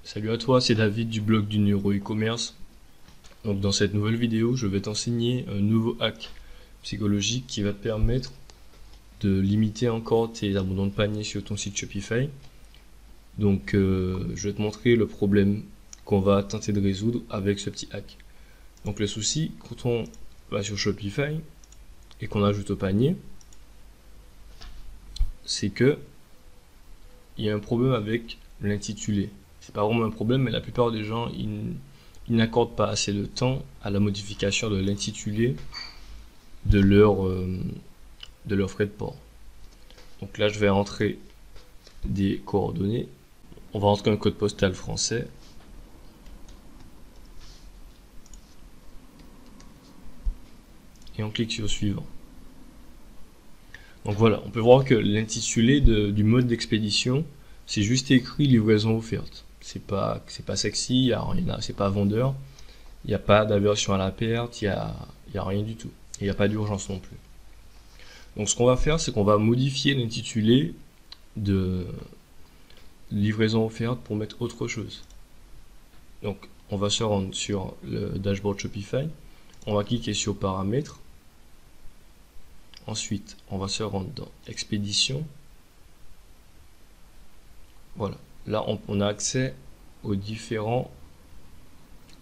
Salut à toi, c'est David du blog du Neuro e-commerce. Donc dans cette nouvelle vidéo, je vais t'enseigner un nouveau hack psychologique qui va te permettre de limiter encore tes abandons de panier sur ton site Shopify. Donc je vais te montrer le problème qu'on va tenter de résoudre avec ce petit hack. Donc le souci, quand on va sur Shopify et qu'on ajoute au panier, c'est que il y a un problème avec l'intitulé. C'est pas vraiment un problème, mais la plupart des gens, ils n'accordent pas assez de temps à la modification de l'intitulé de leur frais de port. Donc là, je vais rentrer des coordonnées. On va rentrer un code postal français. Et on clique sur suivant. Donc voilà, on peut voir que l'intitulé du mode d'expédition, c'est juste écrit livraison offerte. C'est pas sexy, c'est pas vendeur, il n'y a pas d'aversion à la perte, il y a rien du tout. Il n'y a pas d'urgence non plus. Donc ce qu'on va faire, c'est qu'on va modifier l'intitulé de livraison offerte pour mettre autre chose. Donc on va se rendre sur le dashboard Shopify, on va cliquer sur paramètres. Ensuite, on va se rendre dans expédition. Voilà. Là, on a accès aux différents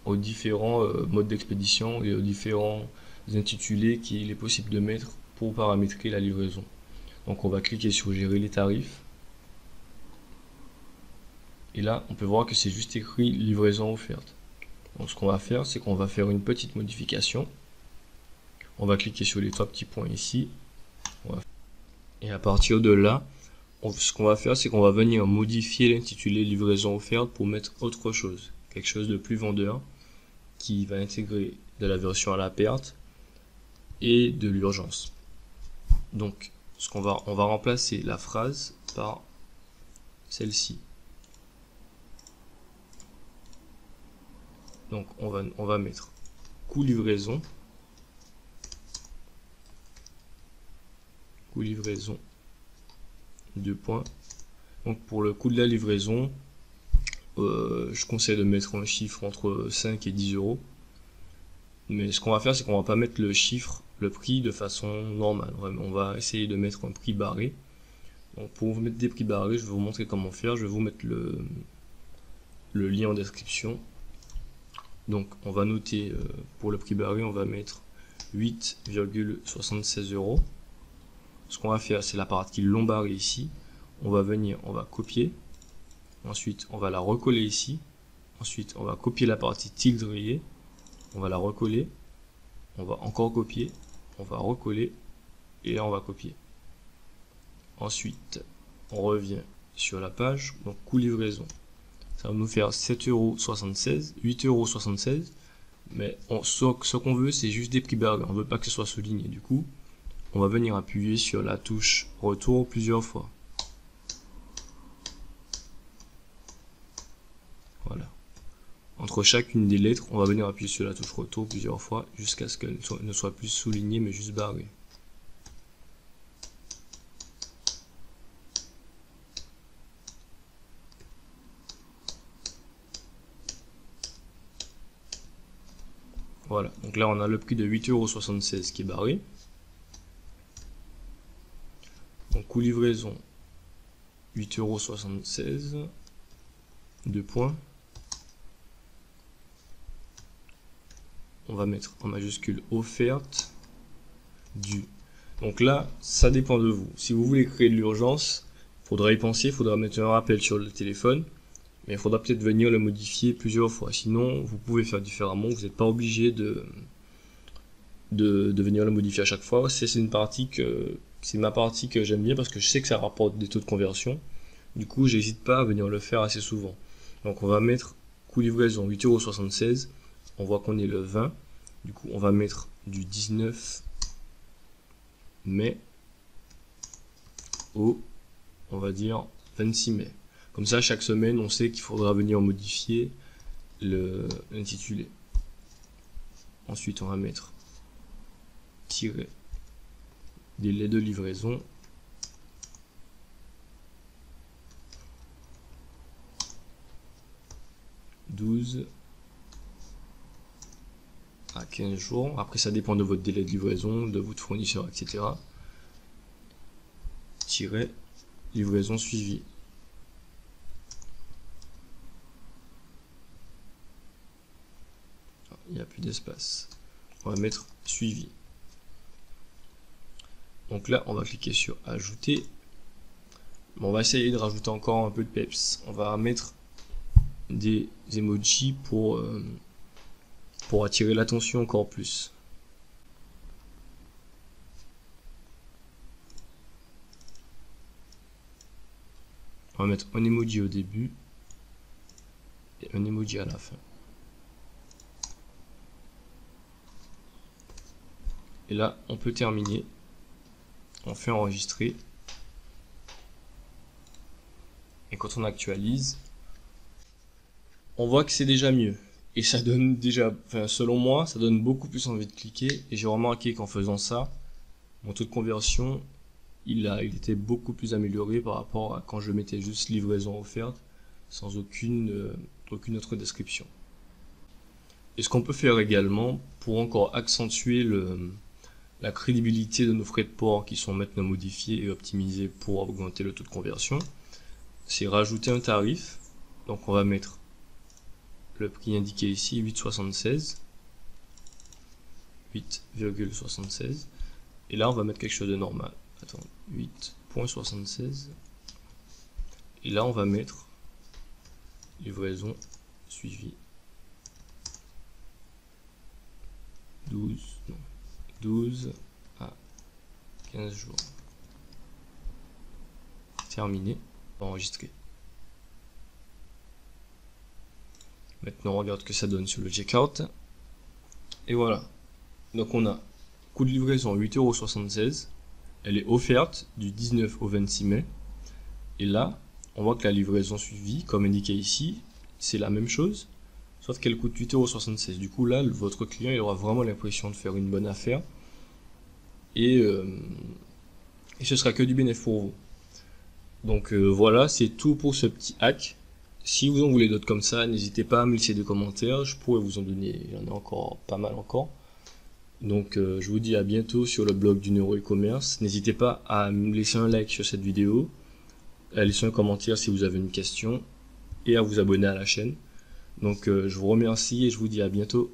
modes d'expédition et aux différents intitulés qu'il est possible de mettre pour paramétrer la livraison. Donc, on va cliquer sur gérer les tarifs. Et là, on peut voir que c'est juste écrit livraison offerte. Donc, ce qu'on va faire, c'est qu'on va faire une petite modification. On va cliquer sur les trois petits points ici. Et à partir de là, ce qu'on va faire, c'est qu'on va venir modifier l'intitulé livraison offerte pour mettre autre chose. Quelque chose de plus vendeur qui va intégrer de la version à la perte et de l'urgence. Donc, on va remplacer la phrase par celle-ci. Donc, on va mettre coût livraison. Coût livraison, 2 points. Donc pour le coût de la livraison, je conseille de mettre un chiffre entre 5 et 10 euros. Mais ce qu'on va faire, c'est qu'on va pas mettre le prix de façon normale. Vraiment, on va essayer de mettre un prix barré. Donc pour vous mettre des prix barrés, je vais vous montrer comment faire. Je vais vous mettre le lien en description. Donc on va noter pour le prix barré, on va mettre 8,76 euros. Ce qu'on va faire, c'est la partie long barré ici. On va venir, on va copier. Ensuite, on va la recoller ici. Ensuite, on va copier la partie tilde rayée. On va la recoller. On va encore copier. On va recoller. Et là, on va copier. Ensuite, on revient sur la page. Donc, coût livraison. Ça va nous faire 7,76 €, 8,76 €. Mais ce qu'on veut, c'est juste des prix barrés. On ne veut pas que ce soit souligné. Du coup, on va venir appuyer sur la touche retour plusieurs fois. Voilà. Entre chacune des lettres, on va venir appuyer sur la touche retour plusieurs fois jusqu'à ce qu'elle ne soit plus soulignée mais juste barrée. Voilà. Donc là, on a le prix de 8,76 € qui est barré. Donc coût livraison 8,76 €, 2 points. On va mettre en majuscule offerte du. Donc là, ça dépend de vous. Si vous voulez créer de l'urgence, il faudra y penser, il faudra mettre un rappel sur le téléphone, mais il faudra peut-être venir le modifier plusieurs fois. Sinon, vous pouvez faire différemment, vous n'êtes pas obligé de venir le modifier à chaque fois. C'est ma partie que j'aime bien parce que je sais que ça rapporte des taux de conversion. Du coup, j'hésite pas à venir le faire assez souvent. Donc on va mettre coût livraison 8,76 €. On voit qu'on est le 20. Du coup, on va mettre du 19 mai au, on va dire, 26 mai. Comme ça, chaque semaine, on sait qu'il faudra venir modifier l'intitulé. Ensuite, on va mettre tirer délai de livraison. 12 à 15 jours. Après, ça dépend de votre délai de livraison, de votre fournisseur, etc. Tiret livraison suivie. Il n'y a plus d'espace. On va mettre suivi. Donc là, on va cliquer sur ajouter. On va essayer de rajouter encore un peu de peps. On va mettre des emojis pour attirer l'attention encore plus. On va mettre un emoji au début et un emoji à la fin. Et là, on peut terminer. On fait enregistrer. Et quand on actualise, on voit que c'est déjà mieux. Et ça donne déjà, enfin, selon moi, ça donne beaucoup plus envie de cliquer. Et j'ai remarqué qu'en faisant ça, mon taux de conversion, il était beaucoup plus amélioré par rapport à quand je mettais juste livraison offerte, sans aucune autre description. Et ce qu'on peut faire également, pour encore accentuer la crédibilité de nos frais de port qui sont maintenant modifiés et optimisés pour augmenter le taux de conversion, c'est rajouter un tarif. Donc on va mettre le prix indiqué ici, 8,76. 8,76. Et là on va mettre quelque chose de normal. Attends, 8,76. Et là on va mettre livraison suivie. 12 à 15 jours. Terminé. Enregistrer. Maintenant on regarde ce que ça donne sur le checkout. Et voilà. Donc on a coût de livraison 8,76 €. Elle est offerte du 19 au 26 mai. Et là, on voit que la livraison suivie, comme indiqué ici, c'est la même chose, sauf qu'elle coûte 8,76 €. Du coup là, votre client il aura vraiment l'impression de faire une bonne affaire. Et ce sera que du bénéfice pour vous. Donc voilà, c'est tout pour ce petit hack. Si vous en voulez d'autres comme ça, n'hésitez pas à me laisser des commentaires, je pourrais vous en donner, il y en a encore pas mal encore. Donc je vous dis à bientôt sur le blog du Neuro e-commerce. N'hésitez pas à me laisser un like sur cette vidéo, à laisser un commentaire si vous avez une question, et à vous abonner à la chaîne. Donc je vous remercie et je vous dis à bientôt.